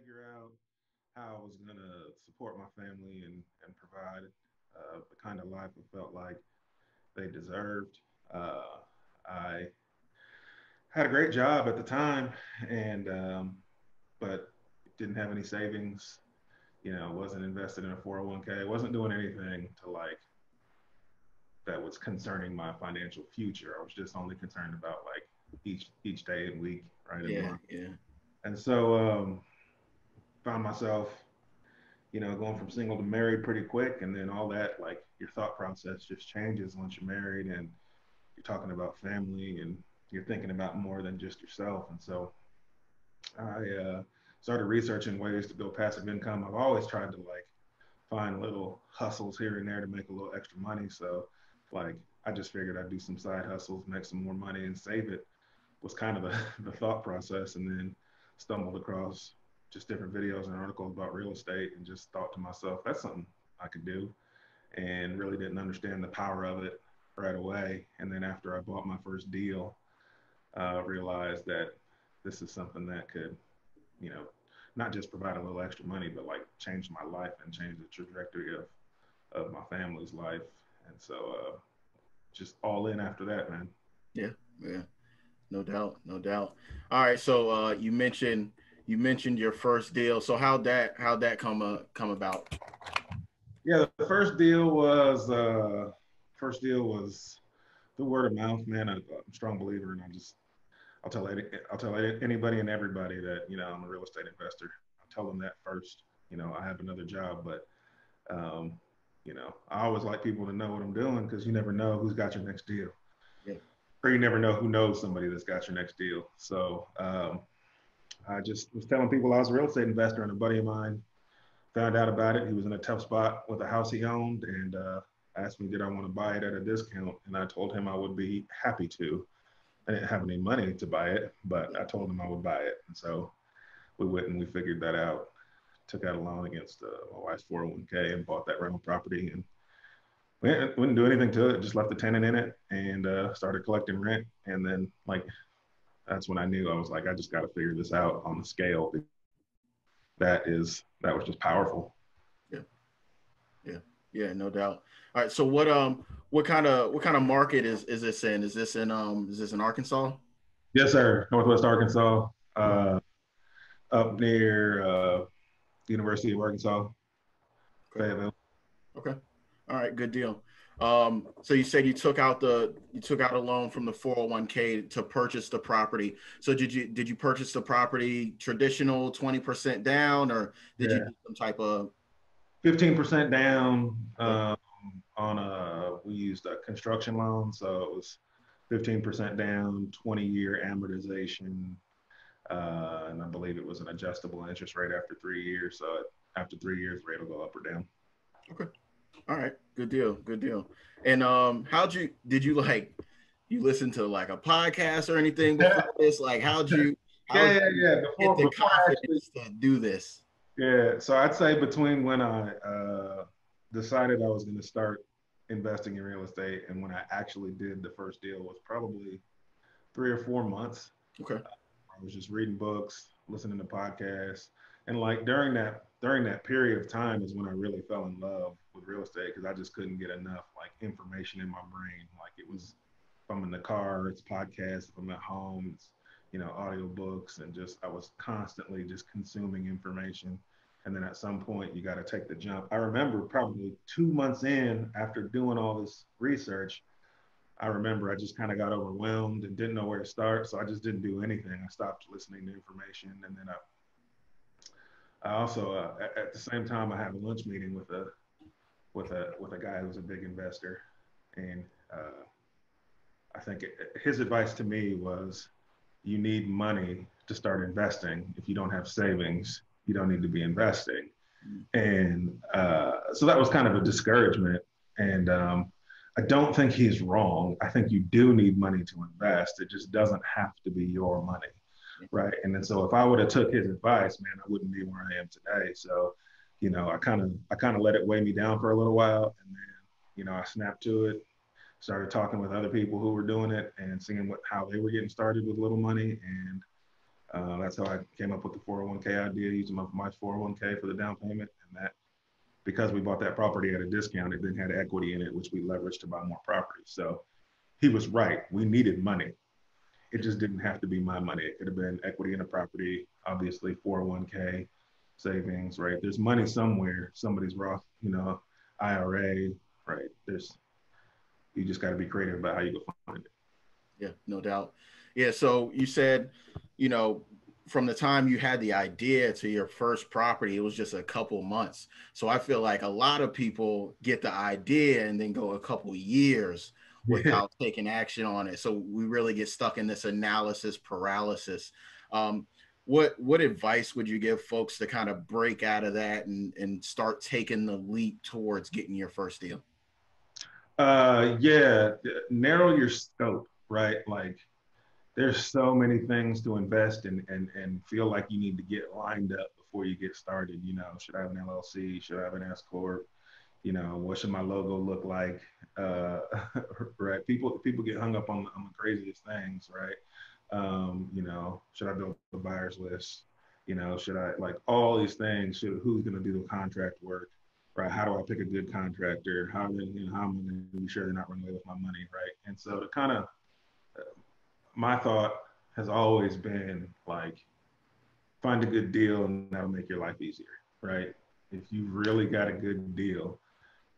figure out how I was gonna support my family and provide the kind of life I felt like they deserved. Uh, I had a great job at the time, and but didn't have any savings. Wasn't invested in a 401k. Wasn't doing anything to like that was concerning my financial future. I was just only concerned about like each day and week, right, and Yeah, month. yeah, And so found myself, going from single to married pretty quick, and then all that, like your thought process just changes once you're married, and you're talking about family, and you're thinking about more than just yourself. And so I started researching ways to build passive income. I've always tried to like find little hustles here and there to make a little extra money. So like I just figured I'd do some side hustles, make some more money, and save it was kind of the, the thought process. And then stumbled across just different videos and articles about real estate and just thought to myself, that's something I could do. And really didn't understand the power of it right away. And then after I bought my first deal, realized that this is something that could, you know, not just provide a little extra money, but like change my life and change the trajectory of my family's life. And so just all in after that, man. yeah, yeah. No doubt, no doubt. All right, so you mentioned your first deal. So how'd that come about? Yeah, the first deal was through word of mouth, man. I'm a strong believer, and I'll tell anybody and everybody that I'm a real estate investor. I'll tell them that first. I have another job, but um, I always like people to know what I'm doing because you never know who's got your next deal, Yeah, or you never know who knows somebody that's got your next deal. So I just was telling people I was a real estate investor, and a buddy of mine found out about it. He was in a tough spot with a house he owned, and asked me did I want to buy it at a discount, and I told him I would be happy to. I didn't have any money to buy it, but I told him I would buy it. And so we went and we figured that out. Took out a loan against my wife's 401k and bought that rental property. And we didn't do anything to it, just left the tenant in it and started collecting rent. And then, like, that's when I knew I was like, I just got to figure this out on the scale because that was just powerful. yeah, yeah, yeah. No doubt. All right, so what kind of market is this in? Is this in Arkansas? Yes, sir. Northwest Arkansas, up near University of Arkansas, Okay, Fayetteville. okay. All right, good deal. So you said you took out a loan from the 401k to purchase the property. So did you purchase the property traditional 20% down, or did you Yeah, do some type of? 15% down Okay, on we used a construction loan, so it was 15% down, 20-year amortization, and I believe it was an adjustable interest rate after 3 years. So after 3 years, the rate will go up or down. okay. All right, good deal, good deal. And did you like you listen to like a podcast or anything before this? Like how'd you Yeah. get the Before I actually, confidence to do this? yeah. So I'd say between when I decided I was going to start investing in real estate and when I actually did the first deal was probably 3 or 4 months. Okay. I was just reading books, listening to podcasts, and like during that period of time is when I really fell in love with real estate because I just couldn't get enough like information in my brain. Like it was, if I'm in the car, it's podcasts. If I'm at home, it's audio books, and just I was constantly just consuming information. And then at some point, you got to take the jump. I remember probably 2 months in after doing all this research, I remember I just kind of got overwhelmed and didn't know where to start. So I just didn't do anything. I stopped listening to information. And then I also, at the same time, I had a lunch meeting with a guy who's a big investor. And I think his advice to me was you need money to start investing. If you don't have savings, you don't need to be investing. And so that was kind of a discouragement. And I don't think he's wrong. I think you do need money to invest. It just doesn't have to be your money, right? And then so if I would have took his advice, man, I wouldn't be where I am today. So, I kind of let it weigh me down for a little while, and then I snapped to it. Started talking with other people who were doing it and seeing how they were getting started with little money, and That's how I came up with the 401k idea, using my 401k for the down payment. And that, because we bought that property at a discount, it then had equity in it, which we leveraged to buy more property. So he was right. We needed money. It just didn't have to be my money. It could have been equity in a property, obviously 401k savings, right? There's money somewhere, somebody's Roth, IRA, right? You just got to be creative about how you go find it. Yeah, no doubt. Yeah, so you said, you know, from the time you had the idea to your first property, it was just a couple months. So I feel like a lot of people get the idea and then go a couple years Yeah. without taking action on it. So we really get stuck in this analysis paralysis. Um, what advice would you give folks to kind of break out of that and start taking the leap towards getting your first deal? Yeah, narrow your scope, right? Like there's so many things to invest in and feel like you need to get lined up before you get started. Should I have an LLC? Should I have an S corp? What should my logo look like? Uh, right? People get hung up on the craziest things, right? Should I build a buyer's list? Should I, like, all these things? Who's going to do the contract work? Right? How do I pick a good contractor? How am I going to be sure they're not running away with my money? Right? And so to kind of, my thought has always been like, find a good deal and that'll make your life easier, right? If you really got a good deal,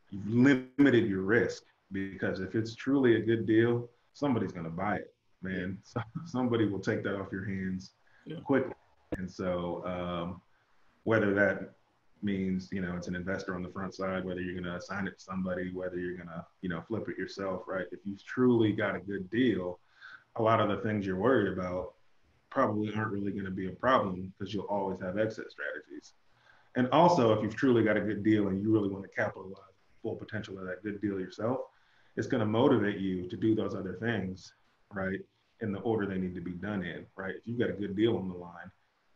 you've limited your risk, because if it's truly a good deal, somebody's going to buy it, man. So, somebody will take that off your hands Yeah. quickly. And so, whether that means, it's an investor on the front side, whether you're going to assign it to somebody, whether you're going to, flip it yourself, right? If you've truly got a good deal, a lot of the things you're worried about probably aren't really going to be a problem, because you'll always have exit strategies. And also, if you've truly got a good deal and you really want to capitalize the full potential of that good deal yourself, it's going to motivate you to do those other things, right, in the order they need to be done in, right? If you've got a good deal on the line,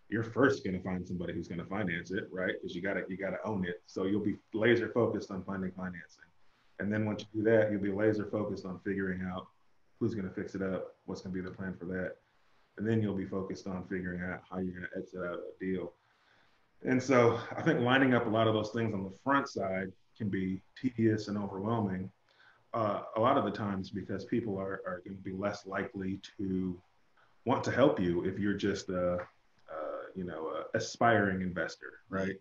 you're first going to find somebody who's going to finance it, right? Because you got to own it. So you'll be laser focused on finding financing, and then once you do that, you'll be laser focused on figuring out who's going to fix it up, what's going to be the plan for that, and then you'll be focused on figuring out how you're going to exit out of a deal. And so I think lining up a lot of those things on the front side can be tedious and overwhelming, a lot of the times, because people are going to be less likely to want to help you if you're just a aspiring investor, right?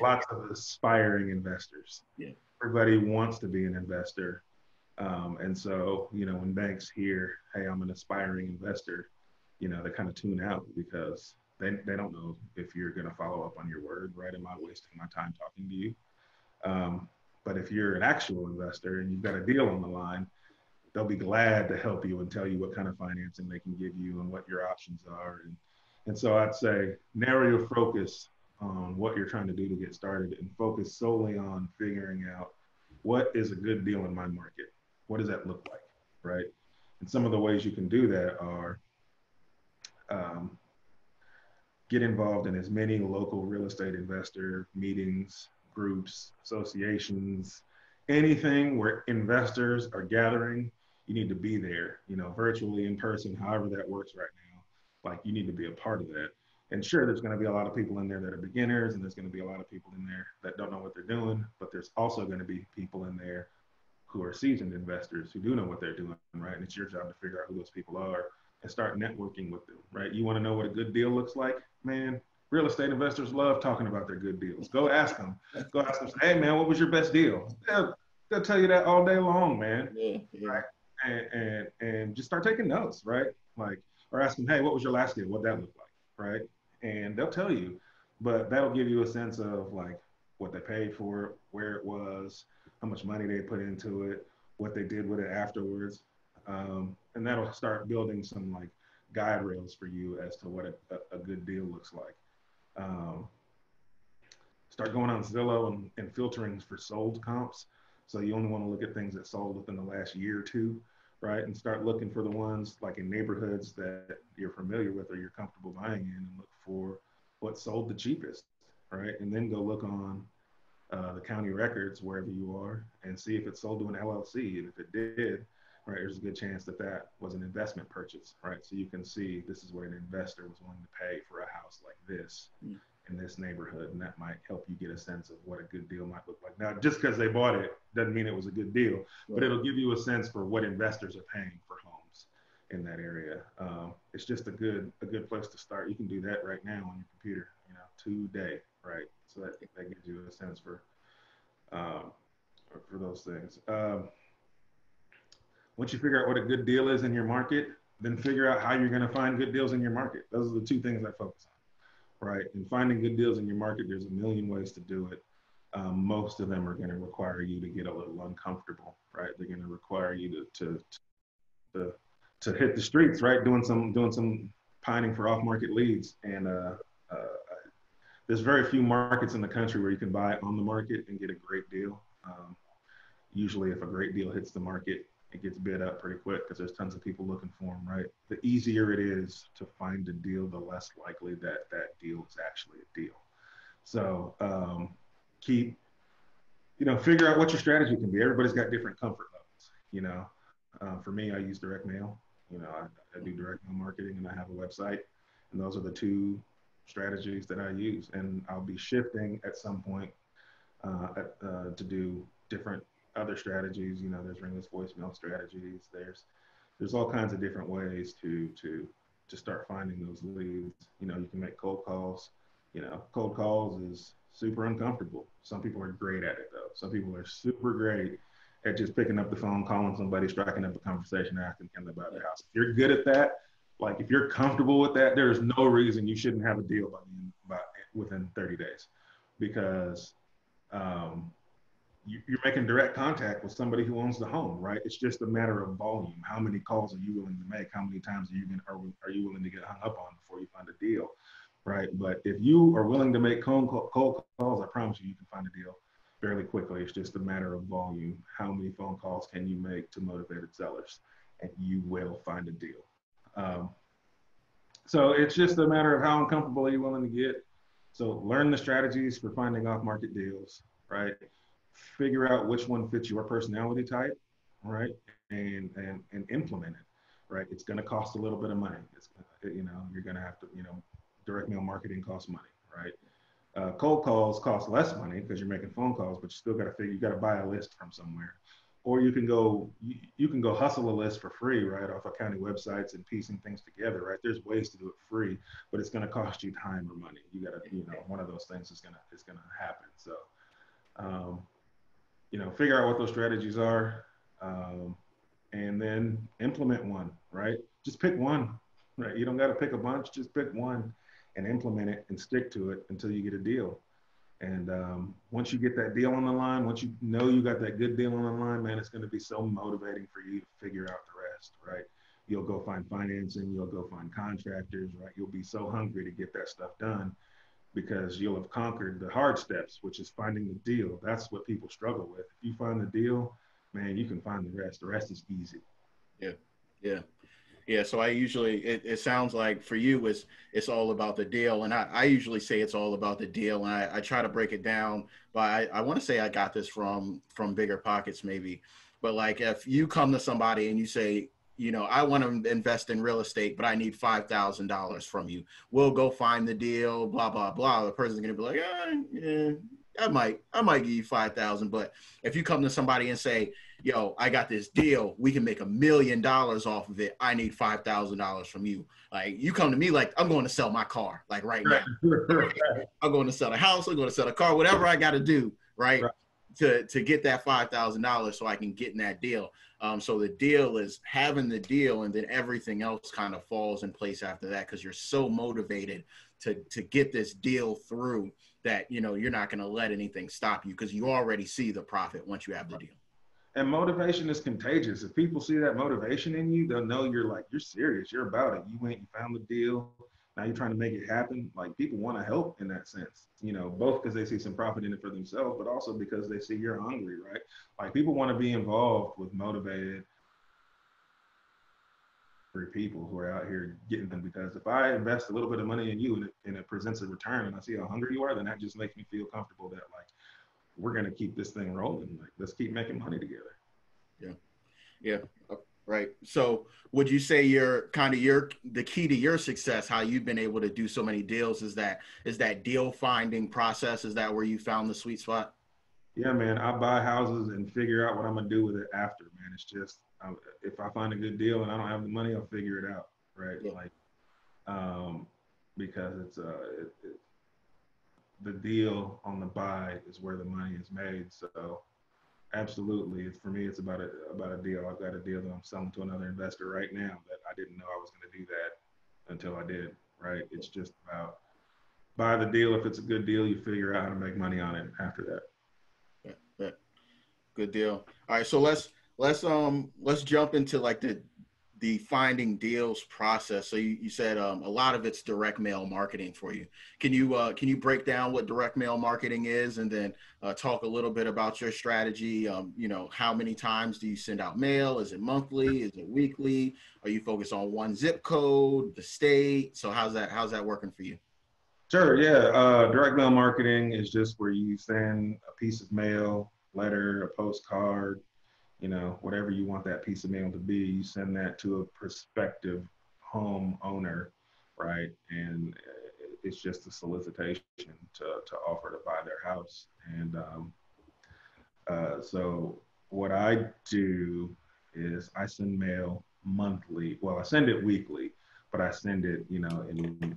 Lots of aspiring investors. Yeah. Everybody wants to be an investor. And so, when banks hear, hey, I'm an aspiring investor, they kind of tune out, because they don't know if you're going to follow up on your word, right? Am I wasting my time talking to you? Um, but if you're an actual investor and you've got a deal on the line, they'll be glad to help you and tell you what kind of financing they can give you and what your options are. And so I'd say narrow your focus on what you're trying to do to get started, and focus solely on figuring out what is a good deal in my market. What does that look like, right? And some of the ways you can do that are, um, get involved in as many local real estate investor meetings, groups, associations, anything where investors are gathering. You need to be there, virtually, in person, however that works right now. Like, you need to be a part of that. And sure, there's going to be a lot of people in there that are beginners, and there's going to be a lot of people in there that don't know what they're doing, but there's also going to be people in there who are seasoned investors who do know what they're doing, right? And it's your job to figure out who those people are and start networking with them, right? You want to know what a good deal looks like? Man, real estate investors love talking about their good deals. Go ask them. Go ask them, hey, man, what was your best deal? They'll tell you that all day long, man. Yeah. Yeah. Right? And just start taking notes, right? Like, or ask them, hey, what was your last deal? What that look like, right? And they'll tell you, but that'll give you a sense of like what they paid for it, where it was, how much money they put into it, what they did with it afterwards. And that'll start building some like guide rails for you as to what a good deal looks like. Um, Start going on Zillow and filtering for sold comps. So you only want to look at things that sold within the last year or two, right? And start looking for the ones like in neighborhoods that you're familiar with or you're comfortable buying in, and look for what sold the cheapest, right? And then go look on the county records wherever you are and see if it sold to an LLC. And if it did, right? There's a good chance that that was an investment purchase, right? So you can see this is what an investor was willing to pay for a house like this in this neighborhood, and that might help you get a sense of what a good deal might look like. Now, just because they bought it doesn't mean it was a good deal, but it'll give you a sense for what investors are paying for homes in that area. It's just a good place to start. You can do that right now on your computer, today, right? So that gives you a sense um, for those things. Once you figure out what a good deal is in your market, then figure out how you're going to find good deals in your market. Those are the two things I focus on, right? And finding good deals in your market, there's a million ways to do it. Most of them are going to require you to get a little uncomfortable, right? They're going to require you to hit the streets, right? Doing some pining for off-market leads, and there's very few markets in the country where you can buy on the market and get a great deal. Usually, if a great deal hits the market, it gets bid up pretty quick because there's tons of people looking for them, right? The easier it is to find a deal, the less likely that that deal is actually a deal. So figure out what your strategy can be. Everybody's got different comfort levels. For me, I use direct mail. I do direct mail marketing, and I have a website, and those are the two strategies that I use. And I'll be shifting at some point to do different other strategies. There's ringless voicemail strategies. There's all kinds of different ways to start finding those leads. You can make cold calls. Cold calls is super uncomfortable. Some people are great at it though. Some people are super great at just picking up the phone, calling somebody, striking up a conversation, asking them about their house. If you're good at that, like if you're comfortable with that, there's no reason you shouldn't have a deal within 30 days, because you're making direct contact with somebody who owns the home, right? It's just a matter of volume. How many calls are you willing to make? How many times are you willing to get hung up on before you find a deal, right? But if you are willing to make cold calls, I promise you can find a deal fairly quickly. It's just a matter of volume. How many phone calls can you make to motivated sellers, and you will find a deal. So it's just a matter of how uncomfortable are you willing to get. So learn the strategies for finding off-market deals, right? Figure out which one fits your personality type, right? And implement it, right? It's going to cost a little bit of money. You're going to have to, direct mail marketing costs money, right? Cold calls cost less money because you're making phone calls, but you still got to figure, you got to buy a list from somewhere. Or you can go hustle a list for free, right, off of county websites and piecing things together, right? There's ways to do it free, but it's going to cost you time or money. You got to, one of those things is going to happen. So, figure out what those strategies are, and then implement one, right? Just pick one, right? You don't got to pick a bunch, just pick one and implement it and stick to it until you get a deal. And once you get that deal on the line, once you know you got that good deal on the line, man, it's going to be so motivating for you to figure out the rest, right? You'll go find financing, you'll go find contractors, right? You'll be so hungry to get that stuff done because you'll have conquered the hard steps, which is finding the deal. That's what people struggle with. If you find the deal, man, you can find the rest. The rest is easy. Yeah. So I usually, it sounds like for you, it's all about the deal. And I usually say it's all about the deal. And I try to break it down, but I want to say I got this from Bigger Pockets maybe. But like if you come to somebody and you say, I want to invest in real estate, but I need $5,000 from you. We'll go find the deal, blah, blah, blah. The person's going to be like, yeah, I might give you 5,000. But if you come to somebody and say, yo, I got this deal, we can make $1 million off of it, I need $5,000 from you. Like you come to me like I'm going to sell my car, like right now. I'm going to sell a house, I'm going to sell a car, whatever I got to do, right? To get that $5,000 so I can get in that deal. So the deal is having the deal, and then everything else kind of falls in place after that because you're so motivated to get this deal through that, you're not going to let anything stop you because you already see the profit once you have the deal. And motivation is contagious. If people see that motivation in you, they'll know you're serious. You're about it. You found the deal. Now you're trying to make it happen. Like people want to help in that sense, both because they see some profit in it for themselves, but also because they see you're hungry, right? Like people want to be involved with motivated people who are out here getting them, because if I invest a little bit of money in you and it presents a return and I see how hungry you are, then that just makes me feel comfortable that like, we're going to keep this thing rolling. Like, let's keep making money together. Yeah. Right. So would you say your kind of your the key to your success, how you've been able to do so many deals, is that deal finding process? Is that where you found the sweet spot? Yeah, man, I buy houses and figure out what I'm gonna do with it after, man. It's just if I find a good deal and I don't have the money, I'll figure it out, right? Yeah. Like, um, because the deal on the buy is where the money is made. So absolutely, for me, it's about a deal. I've got a deal that I'm selling to another investor right now that I didn't know I was going to do that until I did. Right? It's just about buy the deal. If it's a good deal, you figure out how to make money on it after that. Yeah. Yeah. Good deal. All right, so let's jump into like the finding deals process. So you said a lot of it's direct mail marketing for you. Can you break down what direct mail marketing is, and then talk a little bit about your strategy? You know, how many times do you send out mail? Is it monthly? Is it weekly? Are you focused on one zip code, the state? So how's that working for you? Sure. Yeah. Direct mail marketing is just where you send a piece of mail, letter, a postcard, whatever you want that piece of mail to be, you send that to a prospective homeowner, right? And it's just a solicitation to offer to buy their house. And so what I do is I send mail monthly. Well, I send it weekly, but I send it, in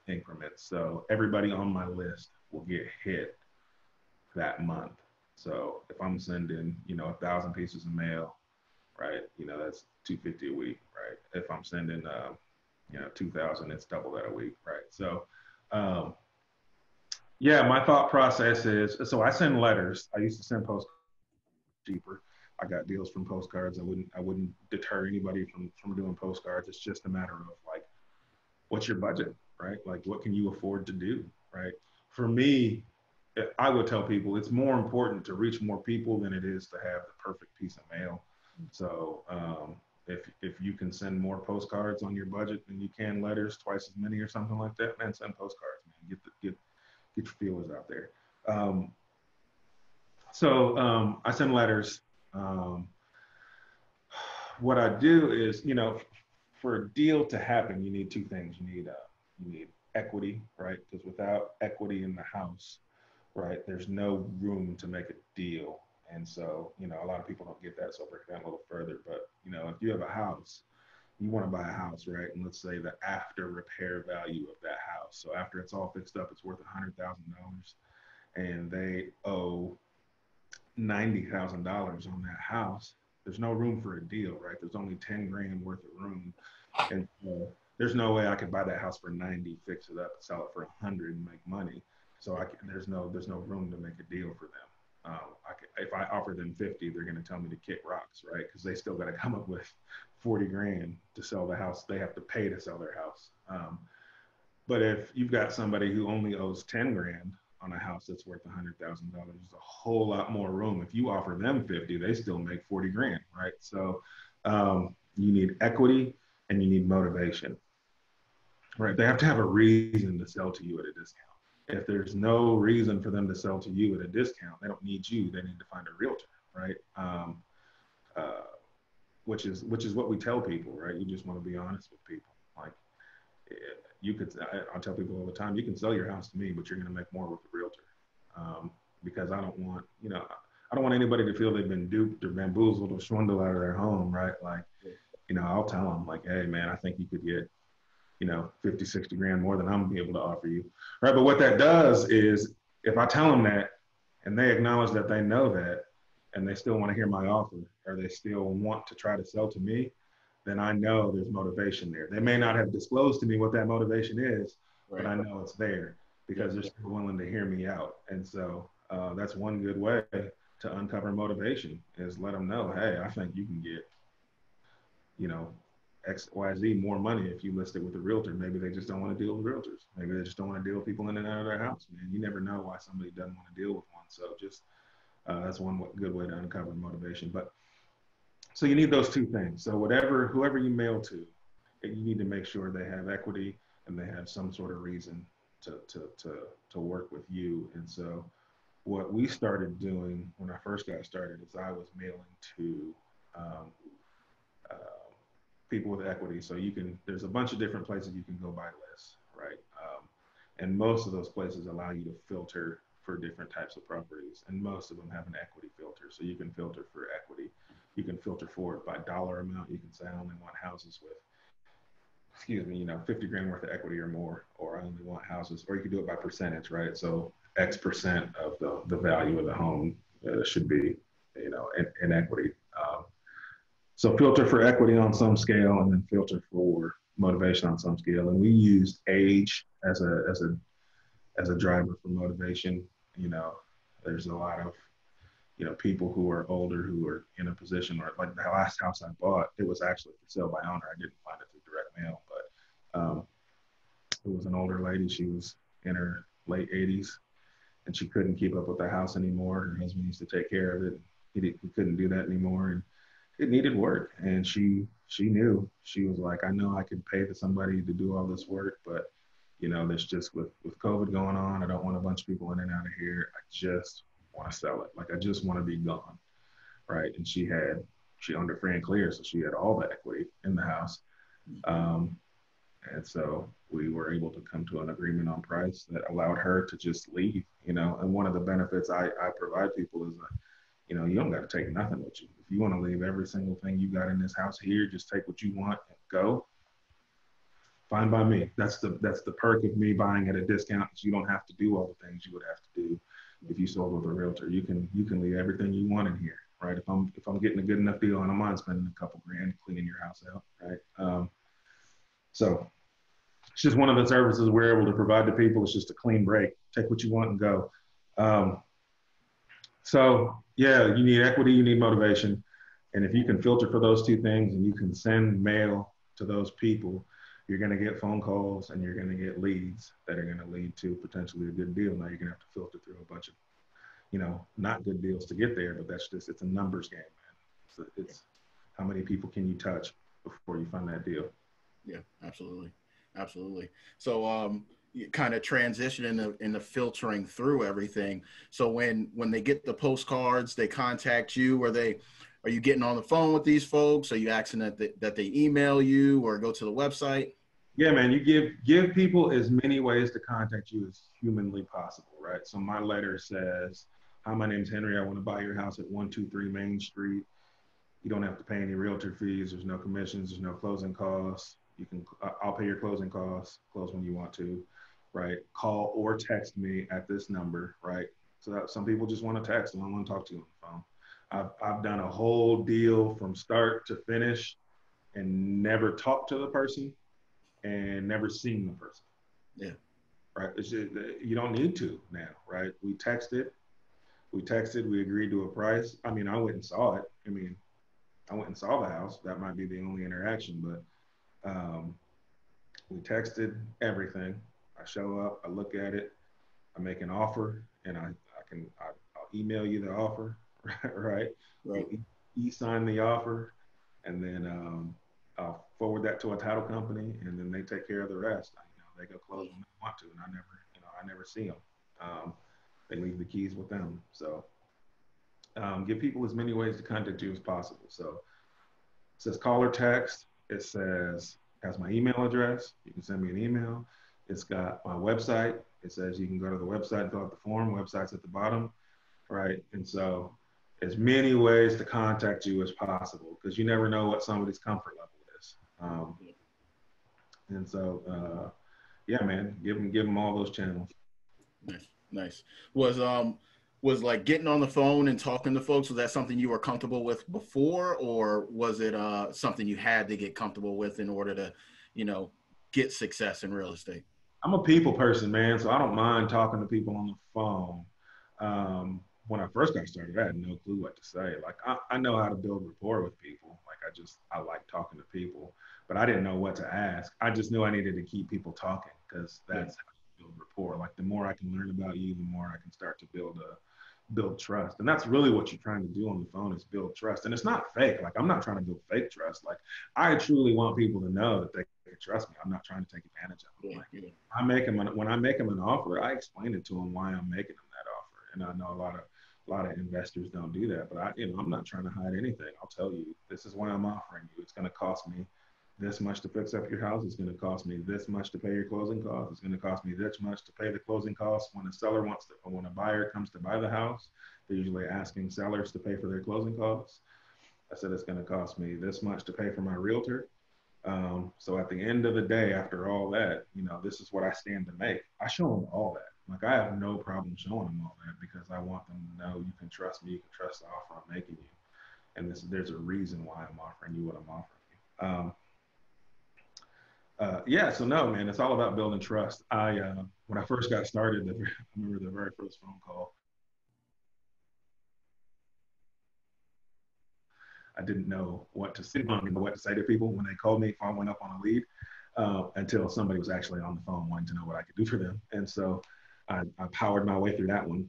increments. So everybody on my list will get hit that month. So if I'm sending, 1,000 pieces of mail, right? That's 250 a week, right? If I'm sending, 2,000, it's double that a week, right? So, um, yeah, my thought process is so I send letters. I used to send postcards cheaper. I got deals from postcards. I wouldn't deter anybody from doing postcards. It's just a matter of like, what's your budget, right? Like, what can you afford to do, right? For me, I would tell people it's more important to reach more people than it is to have the perfect piece of mail. So if you can send more postcards on your budget than you can letters, twice as many or something like that, man, send postcards, man. Get your feelers out there. Um, so I send letters. Um, what I do is, for a deal to happen, you need two things. You need equity, right? Because without equity in the house, right, there's no room to make a deal. And so, a lot of people don't get that. So I'll break it down a little further. But, if you have a house, you want to buy a house, right? And let's say the after repair value of that house. So after it's all fixed up, it's worth $100,000 and they owe $90,000 on that house. There's no room for a deal, right? There's only 10 grand worth of room. And there's no way I could buy that house for 90, fix it up, sell it for 100 and make money. So there's no room to make a deal for them. If I offer them 50, they're going to tell me to kick rocks, right? Because they still got to come up with 40 grand to sell the house. They have to pay to sell their house. But if you've got somebody who only owes 10 grand on a house that's worth $100,000, there's a whole lot more room. If you offer them 50, they still make 40 grand, right? So you need equity and you need motivation, right? They have to have a reason to sell to you at a discount. If there's no reason for them to sell to you at a discount, they don't need you. They need to find a realtor, right? Uh, which is what we tell people, right? You just want to be honest with people. Like you could, I tell people all the time, you can sell your house to me, but you're going to make more with the realtor, because I don't want, I don't want anybody to feel they've been duped or bamboozled or swindled out of their home, right? Like, I'll tell them like, hey man, I think you could get 50, 60 grand more than I'm able to offer you. Right. But what that does is if I tell them that and they acknowledge that they know that and they still want to hear my offer or they still want to try to sell to me, then I know there's motivation there. They may not have disclosed to me what that motivation is, but Right. I know it's there because they're still willing to hear me out. And so that's one good way to uncover motivation is let them know, hey, I think you can get, you know, XYZ more money if you list it with a realtor. Maybe they just don't want to deal with realtors. Maybe they just don't want to deal with people in and out of their house, man. You never know why somebody doesn't want to deal with one. So just that's one good way to uncover motivation. But so you need those two things. So whoever you mail to, you need to make sure they have equity and they have some sort of reason to work with you. And so what we started doing when I first got started is I was mailing to um, people with equity. So there's a bunch of different places you can go buy lists, right? And most of those places allow you to filter for different types of properties, and most of them have an equity filter. So you can filter for equity. You can filter for it by dollar amount. You can say I only want houses with, 50 grand worth of equity or more, or I only want houses, or you can do it by percentage, right? So X percent of the value of the home should be, in equity. So filter for equity on some scale, and then filter for motivation on some scale. And we used age as a driver for motivation. You know, there's a lot of people who are older who are in a position where, like the last house I bought, it was actually for sale by owner. I didn't find it through direct mail, but it was an older lady. She was in her late 80s, and she couldn't keep up with the house anymore. Her husband used to take care of it. He couldn't do that anymore, and it needed work. And she knew. She was like, I know I could pay for somebody to do all this work, but there's just with COVID going on, I don't want a bunch of people in and out of here. I just want to sell it. Like I just want to be gone, right? And she owned it free and clear, so she had all the equity in the house. And so we were able to come to an agreement on price that allowed her to just leave, and one of the benefits I provide people is that, you don't got to take nothing with you. If you want to leave every single thing you got in this house here, just take what you want and go. Fine by me. That's the perk of me buying at a discount, is you don't have to do all the things you would have to do if you sold with a realtor. You can leave everything you want in here, right? If I'm getting a good enough deal, and I'm not spending a couple grand cleaning your house out, right? So it's just one of the services we're able to provide to people. It's just a clean break. Take what you want and go. So yeah, you need equity, you need motivation. And if you can filter for those two things and you can send mail to those people, you're going to get phone calls and you're going to get leads that are going to lead to potentially a good deal. Now you're going to have to filter through a bunch of, not good deals to get there, but it's a numbers game, man. It's how many people can you touch before you find that deal? Yeah, absolutely. Absolutely. So, kind of transition into filtering through everything. So when they get the postcards, they contact you. Are you getting on the phone with these folks? Are you asking that they email you or go to the website? Yeah, man, you give people as many ways to contact you as humanly possible, right? So my letter says, hi, my name's Henry. I want to buy your house at 123 Main Street. You don't have to pay any realtor fees. There's no commissions. There's no closing costs. I'll pay your closing costs, close when you want to, right? Call or text me at this number, right? So that some people just want to text and I want to talk to you on the phone. I've done a whole deal from start to finish and never talked to the person and never seen the person. Yeah. Right. It's just, you don't need to now, right? We texted, we agreed to a price. I mean, I went and saw it. I went and saw the house. That might be the only interaction, but we texted everything. I show up, I look at it, I make an offer, and I'll email you the offer, right? Right. E-sign the offer, and then I'll forward that to a title company, and then they take care of the rest. They go close when they want to, and I never see them. They leave the keys with them. So give people as many ways to contact you as possible. So it says call or text. It has my email address. You can send me an email. It's got my website. It says you can go to the website and fill out the form. Website's at the bottom, right? And so as many ways to contact you as possible, because you never know what somebody's comfort level is. And so, yeah, man, give them all those channels. Nice. Was like getting on the phone and talking to folks, was that something you were comfortable with before, or was it something you had to get comfortable with in order to, get success in real estate? I'm a people person, man, so I don't mind talking to people on the phone. When I first got started, I had no clue what to say. Like I know how to build rapport with people. Like I like talking to people, but I didn't know what to ask. I just knew I needed to keep people talking because that's how you build rapport. Like the more I can learn about you, the more I can start to build trust. And that's really what you're trying to do on the phone, is build trust. And it's not fake. Like I'm not trying to build fake trust. Like I truly want people to know that they can trust me. I'm not trying to take advantage of them. When I make them an offer, I explain it to them why I'm making them that offer. And I know a lot of investors don't do that, but I'm not trying to hide anything. I'll tell you, this is why I'm offering you. It's going to cost me this much to fix up your house. It's going to cost me this much to pay your closing costs. It's going to cost me this much to pay the closing costs. When a seller wants to, when a buyer comes to buy the house, they're usually asking sellers to pay for their closing costs. I said, it's going to cost me this much to pay for my realtor. So at the end of the day, after all that, you know, this is what I stand to make. I show them all that. Like, I have no problem showing them all that because I want them to know you can trust me, you can trust the offer I'm making you. And there's a reason why I'm offering you what I'm offering you. Yeah, so no, man, it's all about building trust. When I first got started, I remember the very first phone call. I didn't know what to say. I didn't know what to say to people when they called me if I went up on a lead, until somebody was actually on the phone wanting to know what I could do for them. And so I powered my way through that one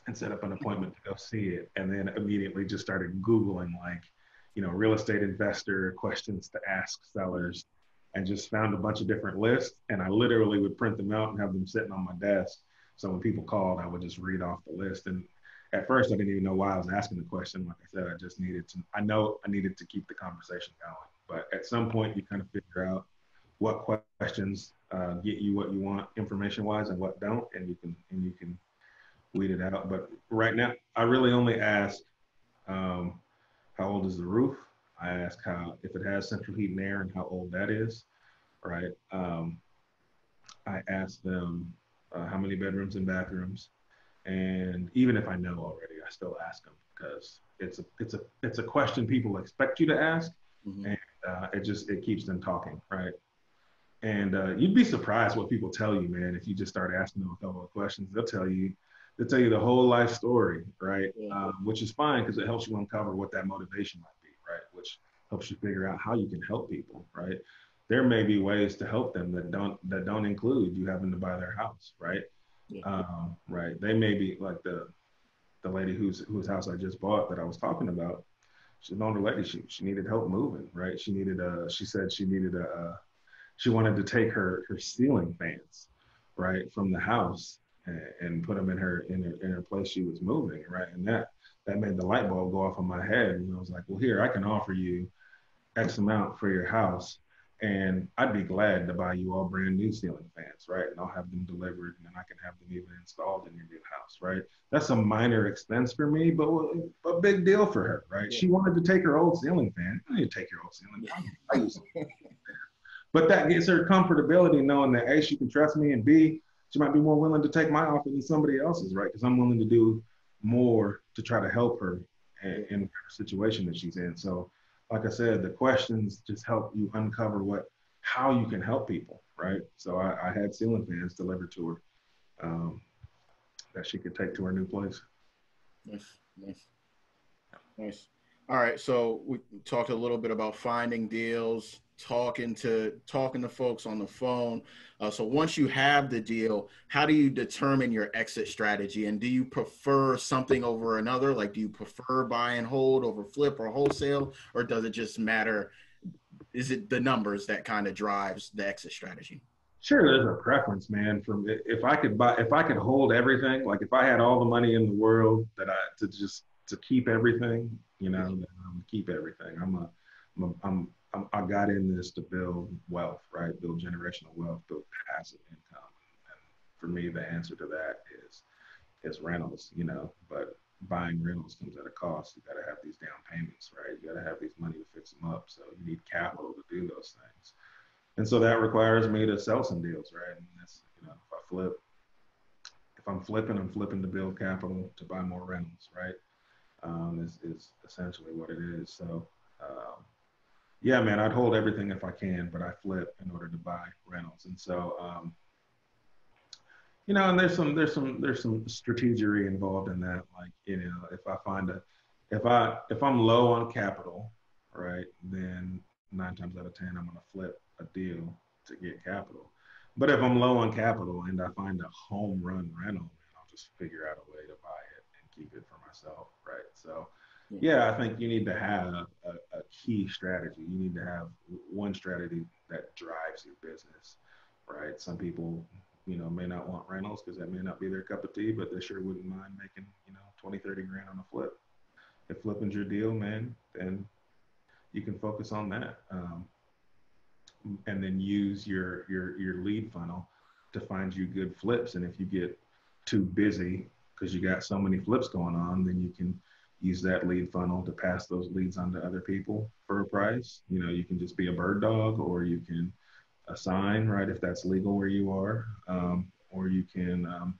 and set up an appointment to go see it. And then immediately just started Googling, like, you know, real estate investor questions to ask sellers, and just found a bunch of different lists. And I literally would print them out and have them sitting on my desk. So when people called, I would just read off the list. And at first, I didn't even know why I was asking the question. Like I said, I just needed to, I know I needed to keep the conversation going. But at some point, you kind of figure out what questions get you what you want information wise and what don't. And you can weed it out. But right now, I really only ask, how old is the roof? I ask how, if it has central heat and air, and how old that is, right? I ask them how many bedrooms and bathrooms, and even if I know already, I still ask them because it's a question people expect you to ask, mm-hmm. And it keeps them talking, right? And you'd be surprised what people tell you, man. If you just start asking them a couple of questions, they'll tell you the whole life story, right? Yeah. Which is fine because it helps you uncover what that motivation might be, right? Which helps you figure out how you can help people, right? There may be ways to help them that don't include you having to buy their house, right? Yeah. Right. They may be like the lady whose house I just bought that I was talking about. She's an older lady. She needed help moving, right? She said she wanted to take her ceiling fans, right, from the house and put them in her place she was moving, right? And that made the light bulb go off in my head. And I was like, well, here, I can offer you X amount for your house, and I'd be glad to buy you all brand new ceiling fans, right? And I'll have them delivered, and then I can have them even installed in your new house, right? That's a minor expense for me, but a big deal for her, right? Yeah. She wanted to take her old ceiling fan. I need to take your old ceiling fan. I use it. But that gives her comfortability knowing that A, she can trust me, and B, she might be more willing to take my offer than somebody else's, right? Because I'm willing to do more to try to help her in the situation that she's in. So, like I said, the questions just help you uncover how you can help people, right? So I had ceiling fans delivered to her that she could take to her new place. Nice. All right, so we talked a little bit about finding deals, talking to folks on the phone. So once you have the deal, how do you determine your exit strategy? And do you prefer something over another? Like, do you prefer buy and hold over flip or wholesale, or does it just matter? Is it the numbers that kind of drives the exit strategy? Sure, there's a preference, man. From if I could hold everything, like if I had all the money in the world to keep everything, you know, then I'm gonna keep everything. I got in this to build wealth, right? Build generational wealth, build passive income. And for me, the answer to that is rentals, you know, but buying rentals comes at a cost. You got to have these down payments, right? You got to have these money to fix them up. So you need capital to do those things. And so that requires me to sell some deals, right? And that's, you know, if I'm flipping to build capital to buy more rentals, right? Is essentially what it is. So, yeah, man, I'd hold everything if I can, but I flip in order to buy rentals. And so, you know, and there's some strategery involved in that. Like, you know, if I'm low on capital, right, then 9 times out of 10, I'm going to flip a deal to get capital. But if I'm low on capital and I find a home run rental, I'll just figure out a way to buy it and keep it for myself, right? So, yeah, I think you need to have a key strategy. You need to have one strategy that drives your business, right? Some people, you know, may not want rentals because that may not be their cup of tea, but they sure wouldn't mind making, you know, 20, 30 grand on a flip. If flipping's your deal, man, then you can focus on that. and then use your lead funnel to find you good flips. And if you get too busy because you got so many flips going on, then you can use that lead funnel to pass those leads on to other people for a price. You know, you can just be a bird dog, or you can assign, right, if that's legal where you are, or you can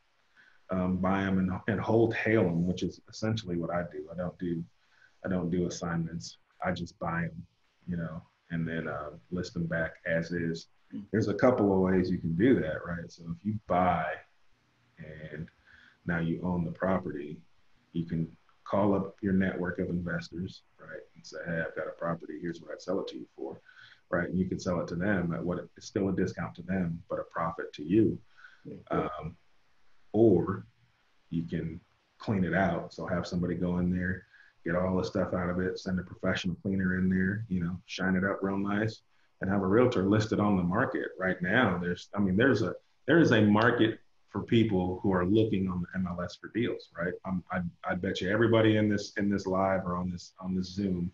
buy them and wholesale them, which is essentially what I do. I don't do assignments. I just buy them, you know, and then list them back as is. There's a couple of ways you can do that, right? So if you buy and now you own the property, you can call up your network of investors, right, and say, hey, I've got a property. Here's what I'd sell it to you for, right? And you can sell it to them at what it's still a discount to them, but a profit to you. Or you can clean it out. So have somebody go in there, get all the stuff out of it, send a professional cleaner in there, you know, shine it up real nice, and have a realtor list it on the market. Right now, there is a market for people who are looking on the MLS for deals, right? I bet you everybody in this live or on this Zoom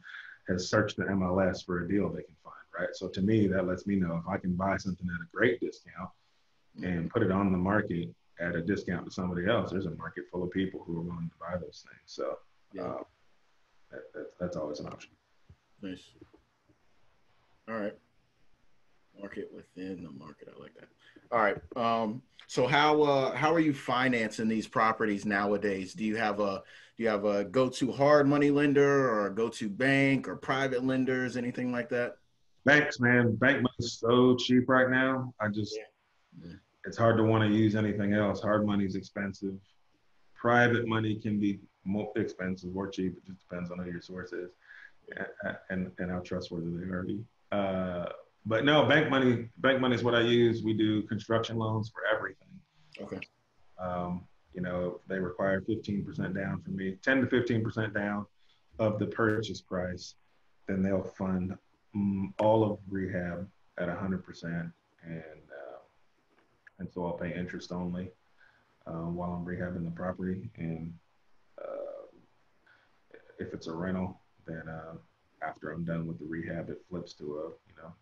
has searched the MLS for a deal they can find, right? So to me, that lets me know if I can buy something at a great discount and put it on the market at a discount to somebody else, there's a market full of people who are willing to buy those things. So that's always an option. Nice. All right. Market within the market. I like that. All right. So how are you financing these properties nowadays? Do you have a go-to hard money lender or a go-to bank or private lenders, anything like that? Banks, man. Bank money's so cheap right now. It's hard to want to use anything else. Hard money's expensive. Private money can be more expensive or cheap. It just depends on who your source is and how trustworthy they are. But no, bank money is what I use. We do construction loans for everything. Okay. You know, they require 15% down from me, 10 to 15% down of the purchase price. Then they'll fund all of rehab at 100%, and so I'll pay interest only while I'm rehabbing the property. And if it's a rental, then after I'm done with the rehab, it flips to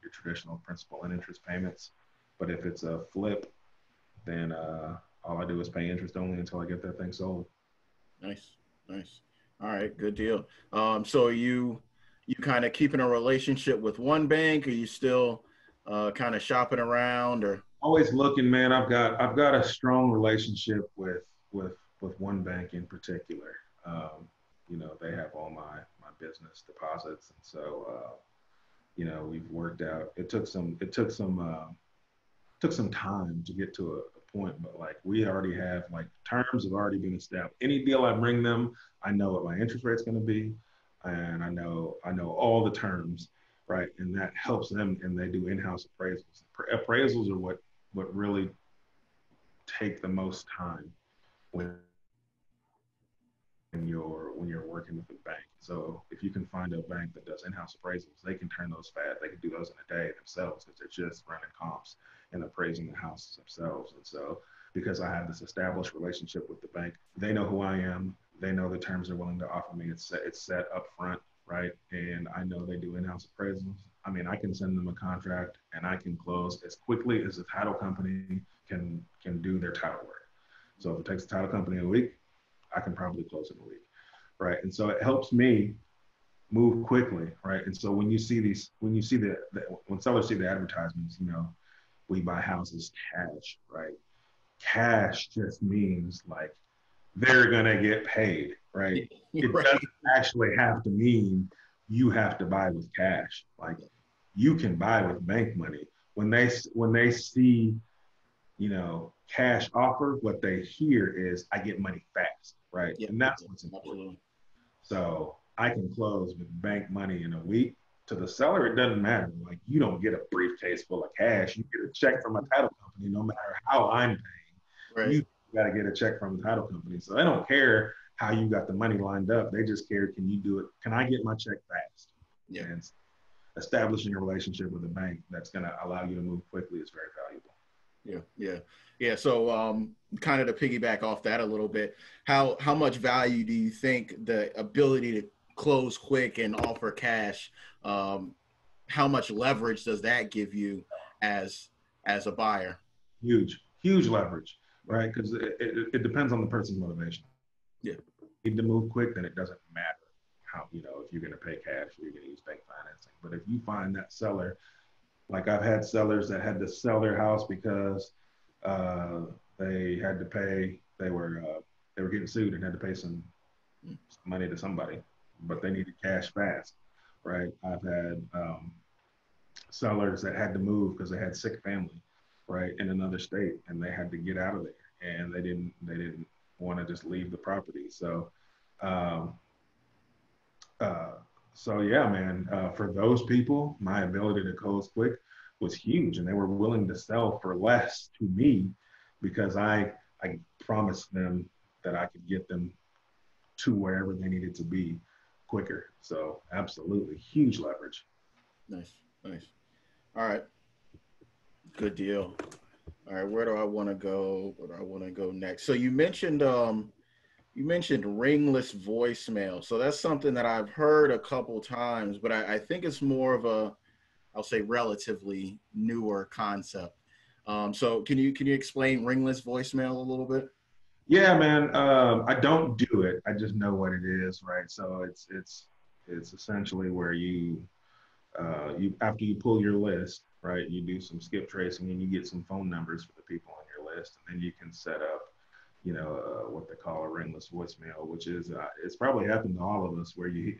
your traditional principal and interest payments. But if it's a flip, then all I do is pay interest only until I get that thing sold. Nice. All right, good deal. So are you kind of keeping a relationship with one bank? Are you still kind of shopping around, or? Always looking, man. I've got a strong relationship with one bank in particular. You know, they have all my business deposits, and so we've worked out. It took some time to get to a point, but like we already have, like, terms have already been established. Any deal I bring them, I know what my interest rate's going to be, and I know all the terms, right? And that helps them, and they do in-house appraisals. Appraisals are what really take the most time when you're working with a bank. So if you can find a bank that does in-house appraisals, they can turn those fast. They can do those in a day themselves because they're just running comps and appraising the houses themselves. And so because I have this established relationship with the bank, they know who I am. They know the terms they're willing to offer me. It's set up front, right? And I know they do in-house appraisals. I mean, I can send them a contract and I can close as quickly as the title company can do their title work. So if it takes the title company a week, I can probably close in a week, right? And so it helps me move quickly, right? And so when sellers see the advertisements, we buy houses cash, right? Cash just means like they're gonna get paid, right? It doesn't actually have to mean you have to buy with cash. Like you can buy with bank money. When they see, cash offer, what they hear is I get money fast, right? Yeah, and that's what's important. Absolutely. So I can close with bank money in a week. To the seller, it doesn't matter. Like you don't get a briefcase full of cash. You get a check from a title company, no matter how I'm paying. Right. You got to get a check from the title company. So they don't care how you got the money lined up. They just care, can you do it? Can I get my check fast? Yeah. And establishing a relationship with a bank that's going to allow you to move quickly is very valuable. Yeah. So kind of to piggyback off that a little bit, how much value do you think the ability to close quick and offer cash how much leverage does that give you as a buyer? Huge leverage, right? Because it depends on the person's motivation. Yeah. Need to move quick, then it doesn't matter how, you know, if you're going to pay cash or you're going to use bank financing. But if you find that seller, like I've had sellers that had to sell their house because they had to pay, they were getting sued and had to pay some money to somebody, but they needed cash fast, right? I've had sellers that had to move because they had sick family, right, in another state, and they had to get out of there, and they didn't want to just leave the property. So, um, uh, so yeah, man, for those people, my ability to close quick was huge, and they were willing to sell for less to me because I promised them that I could get them to wherever they needed to be quicker. So absolutely huge leverage. Nice. All right. Good deal. All right. Where do I want to go? Where do I want to go next? So you mentioned ringless voicemail. So that's something that I've heard a couple times, but I think it's more of a, I'll say, relatively newer concept. So can you explain ringless voicemail a little bit? Yeah, man. I don't do it. I just know what it is, right? So it's essentially where you after you pull your list, right? You do some skip tracing and you get some phone numbers for the people on your list, and then you can set up, you know, what they call a ringless voicemail, which is it's probably happened to all of us where you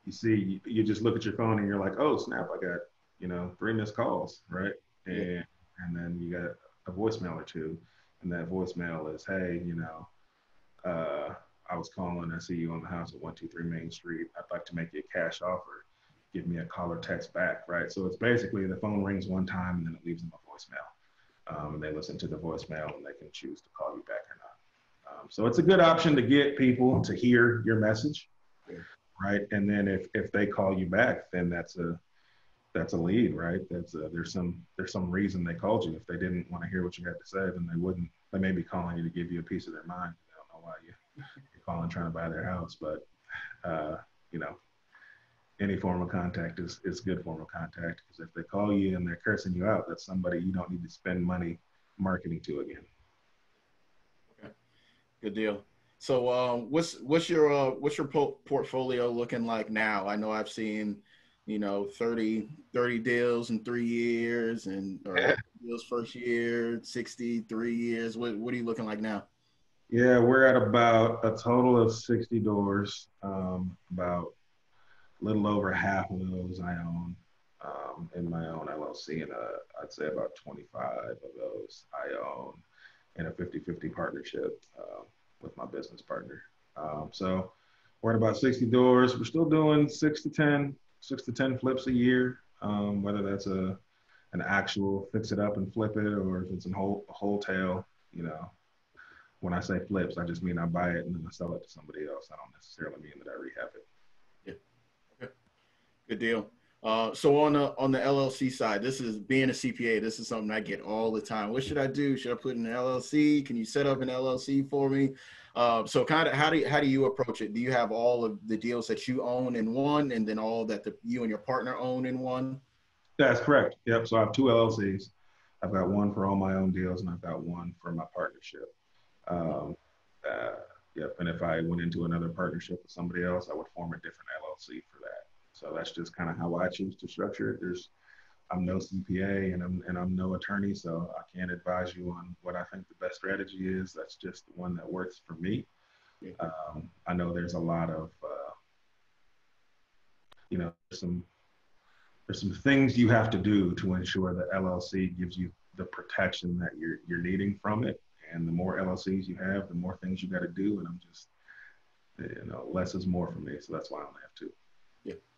see you just look at your phone and you're like, oh snap, I got, you know, 3 missed calls, right? And then you got a voicemail or two, and that voicemail is, hey, you know, I was calling. I see you on the house at 123 Main Street. I'd like to make you a cash offer. Give me a call or text back, right? So it's basically the phone rings one time and then it leaves them a voicemail. And they listen to the voicemail and they can choose to call you back or not. So it's a good option to get people to hear your message, right? And then if they call you back, then that's a lead, right? There's some reason they called you. If they didn't want to hear what you had to say, then they wouldn't. They may be calling you to give you a piece of their mind. They don't know why you're calling trying to buy their house, but you know, any form of contact is good form of contact, because if they call you and they're cursing you out, that's somebody you don't need to spend money marketing to again. Okay, good deal. So what's your portfolio looking like now? I know I've seen, you know, 30 deals in 3 years, and or deals first year, 63 years. What are you looking like now? Yeah, we're at about a total of 60 doors. About a little over half of those I own in my own LLC, and I'd say about 25 of those I own in a 50-50 partnership with my business partner. So we're at about 60 doors. We're still doing 6 to 10 flips a year, whether that's an actual fix it up and flip it, or if it's a wholesale, you know. When I say flips, I just mean I buy it and then I sell it to somebody else. I don't necessarily mean that I rehab it. Yeah. Okay. Good deal. So on the LLC side, this is being a CPA. This is something I get all the time. What should I do? Should I put in an LLC? Can you set up an LLC for me? So kind of how do you approach it? Do you have all of the deals that you own in one, and then all that you and your partner own in one? That's correct. Yep. So I have 2 LLCs. I've got one for all my own deals, and I've got one for my partnership. Um, uh, yep. And if I went into another partnership with somebody else, I would form a different LLC for that. So that's just kind of how I choose to structure it. I'm no CPA and I'm no attorney, so I can't advise you on what I think the best strategy is. That's just the one that works for me. I know there's a lot of, you know, there's some things you have to do to ensure that LLC gives you the protection that you're needing from it. And the more LLCs you have, the more things you got to do. And I'm just, you know, less is more for me. So that's why I only have 2.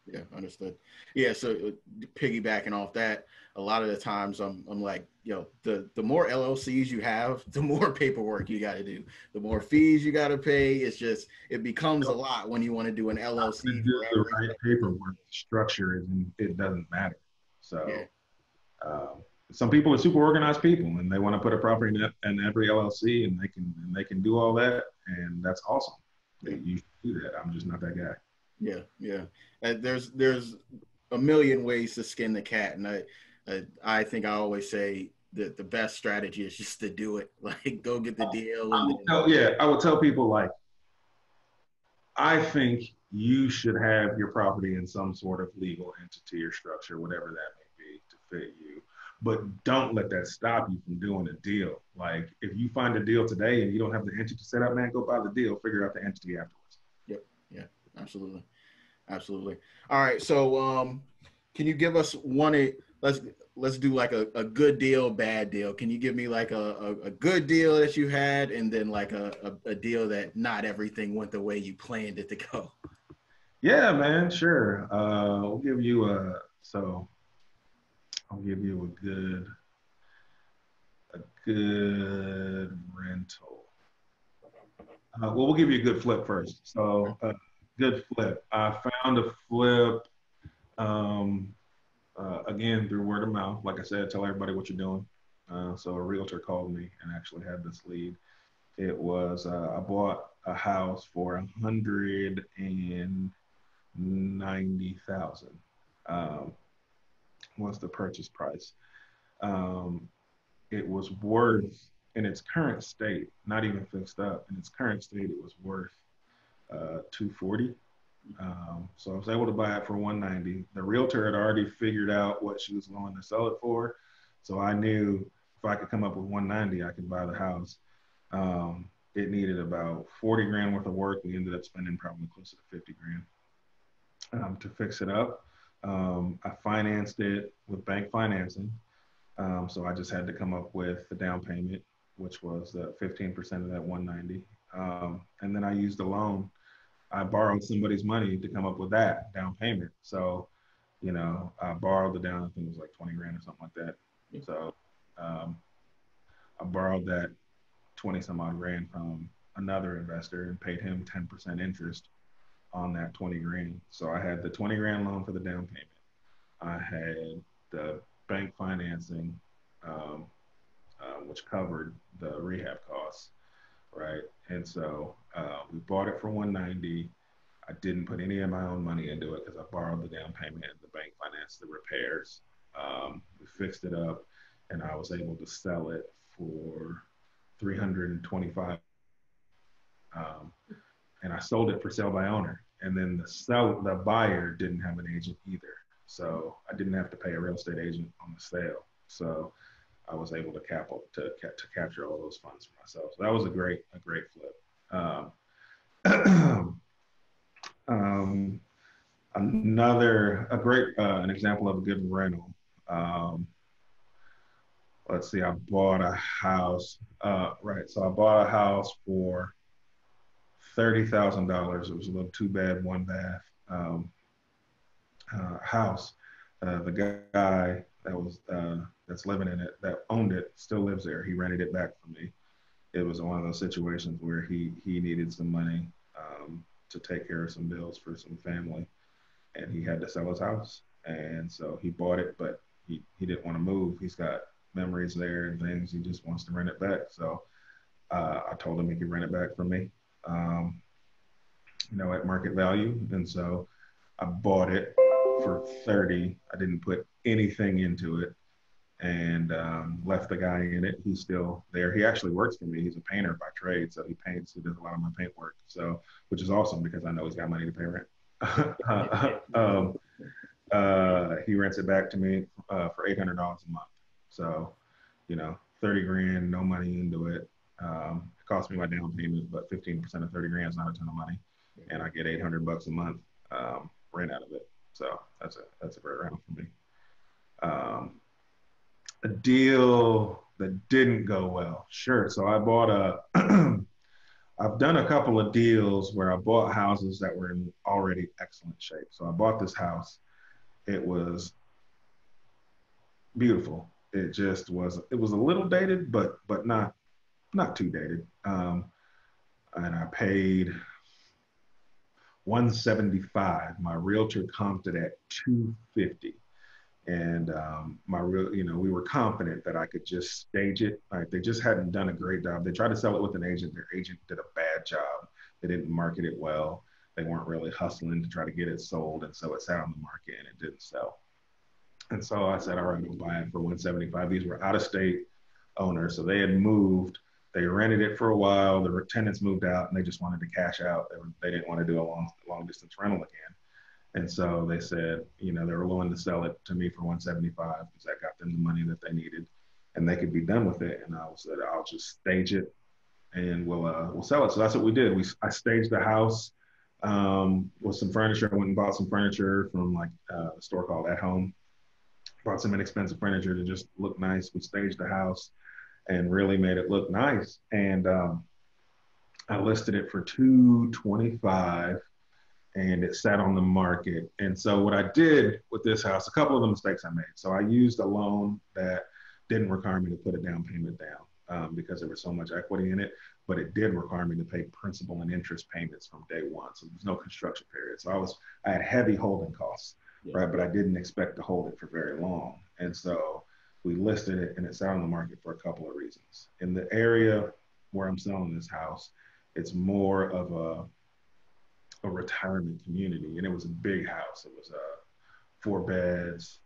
Yeah, understood. Yeah, so piggybacking off that, a lot of the times I'm like, the more LLCs you have, the more paperwork you got to do, the more fees you got to pay. It becomes a lot when you want to do an LLC. Do the right paperwork, structure it doesn't matter. So yeah. Some people are super organized people, and they want to put a property in every LLC, and they can do all that, and that's awesome. You should do that. I'm just not that guy. Yeah. And there's a million ways to skin the cat, and I think I always say that the best strategy is just to do it. Like, go get the deal, and then I would tell people, like, I think you should have your property in some sort of legal entity or structure, whatever that may be, to fit you. But don't let that stop you from doing a deal. Like, if you find a deal today and you don't have the entity set up, man, go buy the deal, figure out the entity afterwards. Yep. Yeah, absolutely. Absolutely. All right. So can you give us one, let's do like a good deal, bad deal. Can you give me like a good deal that you had, and then like a deal that not everything went the way you planned it to go? Yeah, man, sure. I'll give you a good rental. We'll give you a good flip first. So, good flip. I found a flip, um, again, through word of mouth. Like I said, tell everybody what you're doing. So a realtor called me and actually had this lead. It was, I bought a house for 190,000. Um, was the purchase price. Um, it was worth, in its current state, not even fixed up, in its current state, it was worth 240. So I was able to buy it for 190. The realtor had already figured out what she was going to sell it for. So I knew if I could come up with 190, I could buy the house. It needed about 40 grand worth of work. We ended up spending probably close to 50 grand to fix it up. I financed it with bank financing. So I just had to come up with the down payment, which was 15% of that 190. And then I used a loan. I borrowed somebody's money to come up with that down payment. So, I borrowed the down, I think it was like 20 grand or something like that. So I borrowed that 20 some odd grand from another investor and paid him 10% interest on that 20 grand. So I had the 20 grand loan for the down payment. I had the bank financing, which covered the rehab costs, right? And so we bought it for 190. I didn't put any of my own money into it because I borrowed the down payment and the bank financed the repairs. We fixed it up, and I was able to sell it for 325. And I sold it for sale by owner. And then the buyer didn't have an agent either. So I didn't have to pay a real estate agent on the sale. So I was able to capture all those funds for myself. So that was a great flip. An example of a good rental. Let's see, I bought a house. Right, so I bought a house for $30,000. It was a little two bed, one bath house. The guy that's living in it, that owned it, still lives there. He rented it back from me. It was one of those situations where he needed some money to take care of some bills for some family, and he had to sell his house. And so he bought it, but he didn't want to move. He's got memories there and things. He just wants to rent it back. So I told him he could rent it back from me, at market value. And so I bought it for 30. I didn't put anything into it, and left the guy in it. He's still there. He actually works for me. He's a painter by trade, so he paints. He does a lot of my paint work. So, which is awesome because I know he's got money to pay rent. He rents it back to me for $800 a month. So, 30 grand, no money into it. It cost me my down payment, but 15% of 30 grand is not a ton of money, and I get $800 a month rent out of it. So that's a great round for me. A deal that didn't go well. Sure. So I bought I've done a couple of deals where I bought houses that were in already excellent shape. So I bought this house. It was beautiful. It was a little dated, but not too dated. And I paid 175. My realtor comped it at 250. And we were confident that I could just stage it. Like, they just hadn't done a great job. They tried to sell it with an agent. Their agent did a bad job. They didn't market it well. they weren't really hustling to try to get it sold. And so it sat on the market and it didn't sell. And so I said, all right, we'll buy it for 175. These were out of state owners. So they had moved, they rented it for a while. The tenants moved out and they just wanted to cash out. They didn't want to do a long distance rental again. And so they said, you know, they were willing to sell it to me for 175 because that got them the money that they needed and they could be done with it. And I said, I'll just stage it and we'll sell it. So that's what we did. I staged the house with some furniture. I went and bought some furniture from like a store called At Home. Bought some inexpensive furniture to just look nice. We staged the house and really made it look nice. And I listed it for 225 and it sat on the market. And so what I did with this house, a couple of the mistakes I made. So I used a loan that didn't require me to put a down payment down because there was so much equity in it, but it did require me to pay principal and interest payments from day one. So there's no construction period. So I had heavy holding costs. Yeah. Right, but I didn't expect to hold it for very long. And so we listed it and it's out on the market for a couple of reasons. In the area where I'm selling this house, it's more of a retirement community. And it was a big house. It was 4 beds,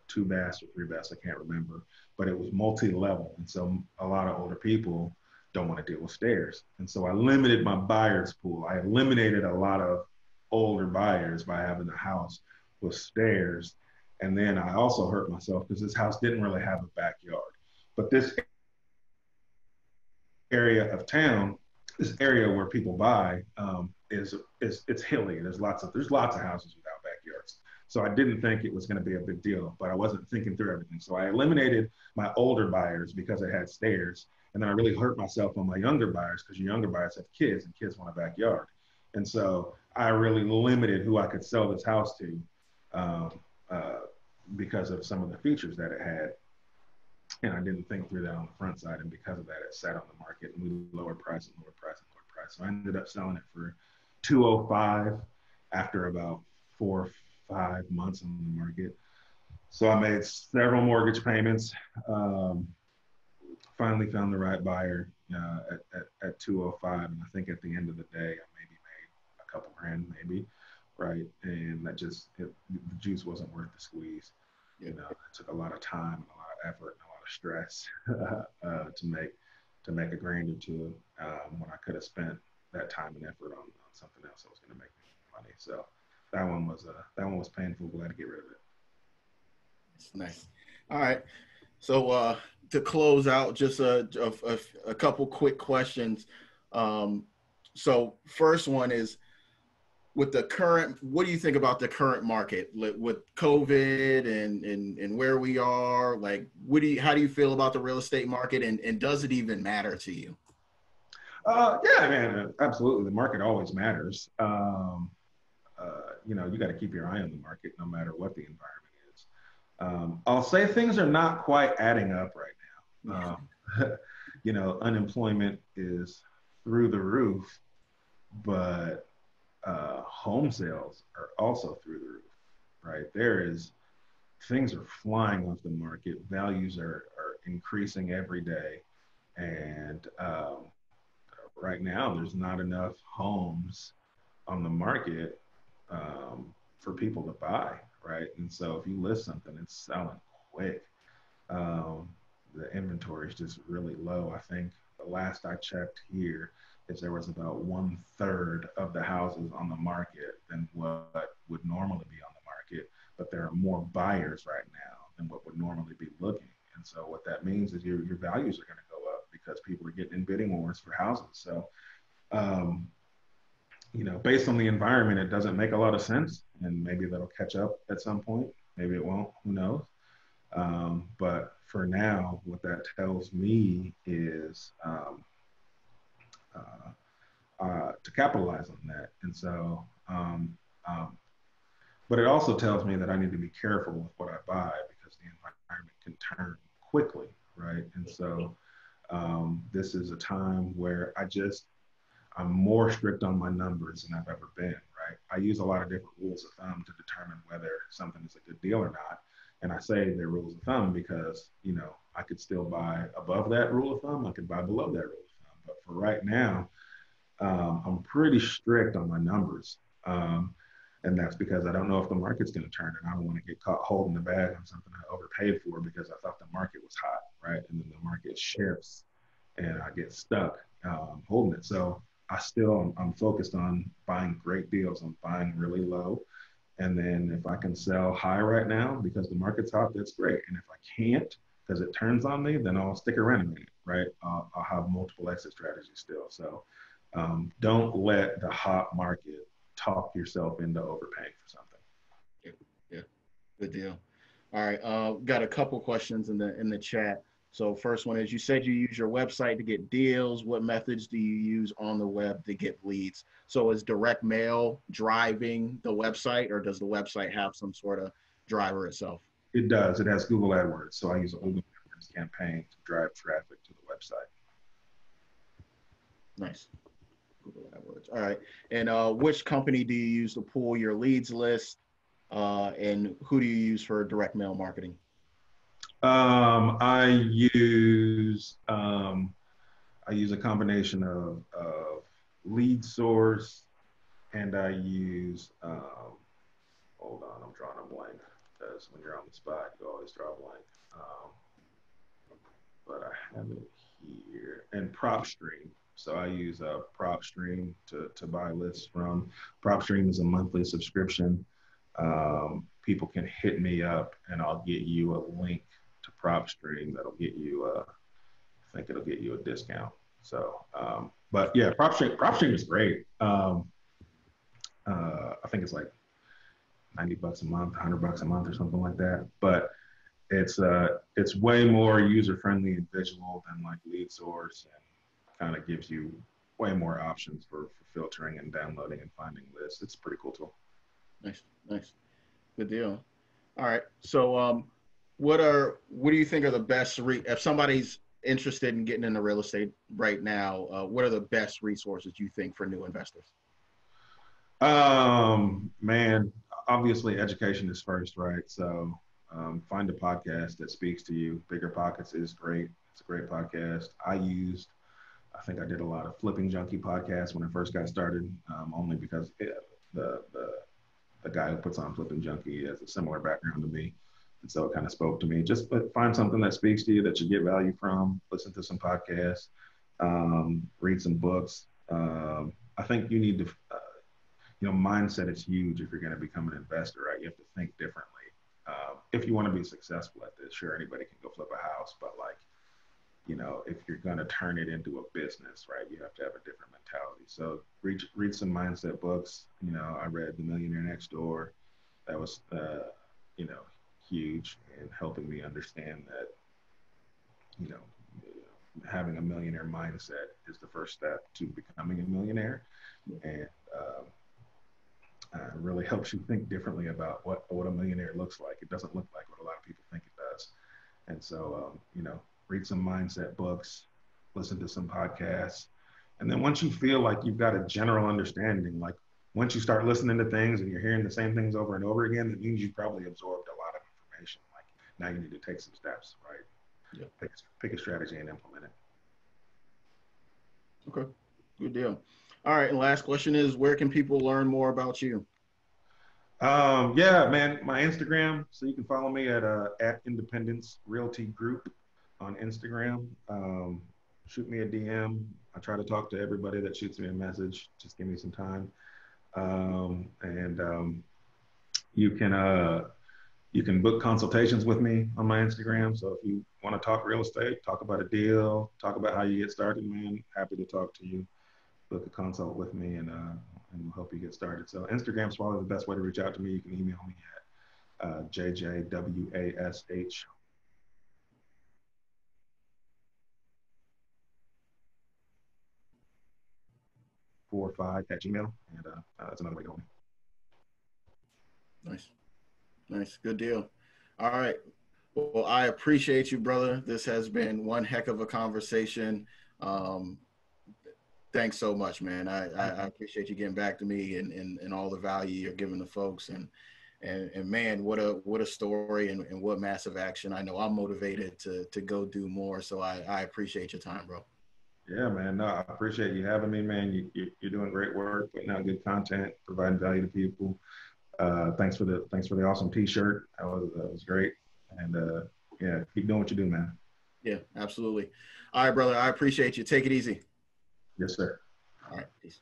2 baths or 3 baths, I can't remember, but it was multi-level. And so a lot of older people don't want to deal with stairs. And so I limited my buyers pool. I eliminated a lot of older buyers by having a house with stairs. And then I also hurt myself because this house didn't really have a backyard. But this area of town, this area where people buy, it's hilly. There's lots of houses without backyards. So I didn't think it was going to be a big deal, but I wasn't thinking through everything. So I eliminated my older buyers because it had stairs. And then I really hurt myself on my younger buyers because your younger buyers have kids and kids want a backyard. And so I really limited who I could sell this house to because of some of the features that it had. And I didn't think through that on the front side. And because of that, it sat on the market and we lowered price and lowered price and lowered price. So I ended up selling it for $205 after about 4 or 5 months on the market. So I made several mortgage payments, finally found the right buyer at 205. And I think at the end of the day, I maybe made a couple grand, maybe, right? And that the juice wasn't worth the squeeze. You know, it took a lot of time and a lot of effort and a lot of stress to make a grand or two when I could have spent that time and effort on something else that was going to make me money. So that one was painful. Glad to get rid of it. It's nice. All right. So to close out, just a couple quick questions. So first one is, with the current, what do you think about the current market with COVID and where we are? Like, how do you feel about the real estate market, and does it even matter to you? Yeah, man, absolutely. The market always matters. You know, you got to keep your eye on the market no matter what the environment is. I'll say things are not quite adding up right now. You know, unemployment is through the roof, but home sales are also through the roof, right? Things are flying off the market. Values are increasing every day. And right now, there's not enough homes on the market for people to buy, right? And so if you list something, it's selling quick. The inventory is just really low. I think the last I checked here, there was about 1/3 of the houses on the market than what would normally be on the market, but there are more buyers right now than what would normally be looking. And so what that means is your values are going to go up because people are getting in bidding wars for houses. So, you know, based on the environment, it doesn't make a lot of sense, and maybe that'll catch up at some point. Maybe it won't, who knows? But for now, what that tells me is, to capitalize on that. And so, but it also tells me that I need to be careful with what I buy because the environment can turn quickly, right? And so this is a time where I'm more strict on my numbers than I've ever been, right? I use a lot of different rules of thumb to determine whether something is a good deal or not. And I say they're rules of thumb because, you know, I could still buy above that rule of thumb. I could buy below that rule of thumb. But for right now, I'm pretty strict on my numbers. And that's because I don't know if the market's going to turn, and I don't want to get caught holding the bag on something I overpaid for because I thought the market was hot, right? And then the market shifts and I get stuck holding it. So I'm focused on buying great deals. I'm buying really low. And then if I can sell high right now because the market's hot, that's great. And if I can't because it turns on me, then I'll stick around a minute, right? I'll have multiple exit strategies still. So don't let the hot market talk yourself into overpaying for something. Yeah, yeah, good deal. All right, got a couple questions in the chat. So first one is, you said you use your website to get deals. What methods do you use on the web to get leads? So is direct mail driving the website, or does the website have some sort of driver itself? It does. It has Google AdWords. So I use a Google AdWords campaign to drive traffic to the website. Nice. Google AdWords. All right. And which company do you use to pull your leads list? And who do you use for direct mail marketing? I use a combination of Lead Source, and I use hold on, I'm drawing a blank because when you're on the spot, you always draw a blank. But I have it here, and PropStream. So I use PropStream to buy lists from. PropStream is a monthly subscription. People can hit me up and I'll get you a link to PropStream that'll get you I think it'll get you a discount. So, but yeah, PropStream is great. I think it's like $90 a month, $100 a month or something like that. But it's way more user friendly and visual than like Lead Source, and kind of gives you way more options for filtering and downloading and finding lists. It's a pretty cool tool. Nice, nice, good deal. All right, so what do you think are the best if somebody's interested in getting into real estate right now, what are the best resources you think for new investors? Man, obviously education is first, right? So find a podcast that speaks to you. Bigger Pockets is great. It's a great podcast. I think I did a lot of Flipping Junkie podcasts when I first got started, only because the guy who puts on Flipping Junkie has a similar background to me. And so it kind of spoke to me. Just find something that speaks to you that you get value from. Listen to some podcasts, read some books. I think you need to, mindset is huge if you're going to become an investor, right? You have to think differently. If you want to be successful at this, sure, anybody can go flip a house, but if you're going to turn it into a business, right, you have to have a different mentality. So read some mindset books. I read The Millionaire Next Door. That was, huge in helping me understand that, having a millionaire mindset is the first step to becoming a millionaire. And really helps you think differently about what a millionaire looks like. It doesn't look like what a lot of people think it does. And so, read some mindset books, listen to some podcasts. And then once you feel like you've got a general understanding, like once you start listening to things and you're hearing the same things over and over again, that means you probably absorbed a lot of information. Like now you need to take some steps, right? Yeah. Pick a strategy and implement it. Okay, good deal. All right, and last question is, where can people learn more about you? Yeah, man, my Instagram. So you can follow me at Independence Realty Group on Instagram. Shoot me a DM. I try to talk to everybody that shoots me a message. Just give me some time. You can book consultations with me on my Instagram. So if you want to talk real estate, talk about a deal, talk about how you get started, man, happy to talk to you. Book a consult with me and we'll help you get started. So Instagram's probably the best way to reach out to me. You can email me at JJWASH 45@gmail.com, and that's another way to go. Nice, nice, good deal. All right. Well, I appreciate you, brother. This has been one heck of a conversation. Thanks so much, man. I appreciate you getting back to me and all the value you're giving the folks. And man, what a story and what massive action. I know I'm motivated to go do more. So I appreciate your time, bro. Yeah, man. No, I appreciate you having me, man. You're doing great work, putting out good content, providing value to people. Thanks for the awesome T-shirt. That was great. And yeah, keep doing what you do, man. Yeah, absolutely. All right, brother. I appreciate you. Take it easy. Yes, sir. All right. Peace.